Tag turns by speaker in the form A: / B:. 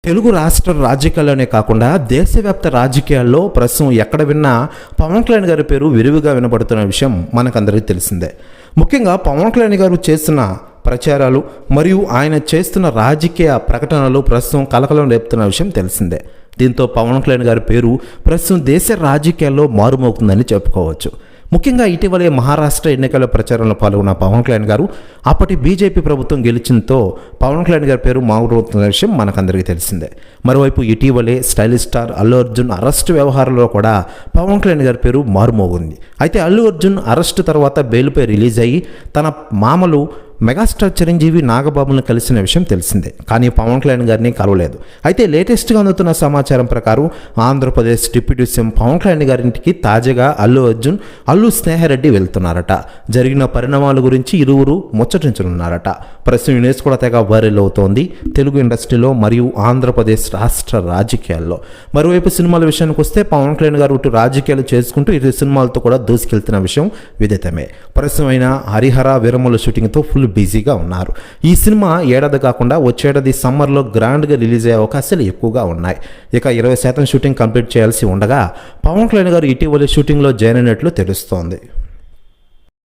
A: తెలుగు రాష్ట్ర రాజకీయాల్లోనే కాకుండా దేశవ్యాప్త రాజకీయాల్లో ప్రస్తుతం ఎక్కడ విన్నా పవన్ కళ్యాణ్ గారి పేరు విరివిగా వినబడుతున్న విషయం మనకందరికీ తెలిసిందే. ముఖ్యంగా పవన్ కళ్యాణ్ గారు చేస్తున్న ప్రచారాలు మరియు ఆయన చేస్తున్న రాజకీయ ప్రకటనలు ప్రస్తుతం కలకలం రేపుతున్న విషయం తెలిసిందే. దీంతో పవన్ కళ్యాణ్ గారి పేరు ప్రస్తుతం దేశ రాజకీయాల్లో మారుమోగుతుందని చెప్పుకోవచ్చు. ముఖ్యంగా ఇటీవలే మహారాష్ట్ర ఎన్నికల ప్రచారంలో పాల్గొన్న పవన్ కళ్యాణ్ గారు అప్పటి బీజేపీ ప్రభుత్వం గెలిచింతో పవన్ కళ్యాణ్ గారి పేరు మారుమోగుతున్న విషయం మనకందరికీ తెలిసిందే. మరోవైపు ఇటీవలే stylish star Allu Arjun arrest వ్యవహారంలో కూడా పవన్ కళ్యాణ్ గారి పేరు మారుమోగింది. అయితే అల్లు అర్జున్ అరెస్టు తర్వాత బెయిల్పై రిలీజ్ అయ్యి తన మామలు మెగాస్టార్ చిరంజీవి నాగబాబును కలిసిన విషయం తెలిసిందే. కానీ పవన్ కళ్యాణ్ గారిని కలవలేదు. అయితే లేటెస్ట్గా అందుతున్న సమాచారం ప్రకారం ఆంధ్రప్రదేశ్ డిప్యూటీ సీఎం పవన్ కళ్యాణ్ గారింటికి తాజాగా అల్లు అర్జున్, అల్లు స్నేహారెడ్డి వెళ్తున్నారట. జరిగిన పరిణామాల గురించి ఇరువురు ముచ్చటించనున్నారట. ప్రస్తుతం న్యూస్ కూడా తెగ వైరల్ అవుతోంది తెలుగు ఇండస్ట్రీలో మరియు ఆంధ్రప్రదేశ్ రాష్ట్ర రాజకీయాల్లో. మరోవైపు సినిమాల విషయానికి వస్తే పవన్ కళ్యాణ్ గారు ఇటు రాజకీయాలు చేసుకుంటూ ఇటు సినిమాలతో కూడా దూసుకెళ్తున్న విషయం విదితమే. ప్రస్తుతం అయిన హరిహర వీరమల షూటింగ్తో ఫుల్ బిజీగా ఉన్నారు. ఈ సినిమా ఏడాది కాకుండా వచ్చేడాది సమ్మర్లో గ్రాండ్గా రిలీజ్ అయ్యే అవకాశాలు ఎక్కువగా ఉన్నాయి. ఇక 20% షూటింగ్ కంప్లీట్ చేయాల్సి ఉండగా పవన్ కళ్యాణ్ గారు ఇటీవల షూటింగ్లో జాయిన్ అయినట్లు తెలుస్తోంది.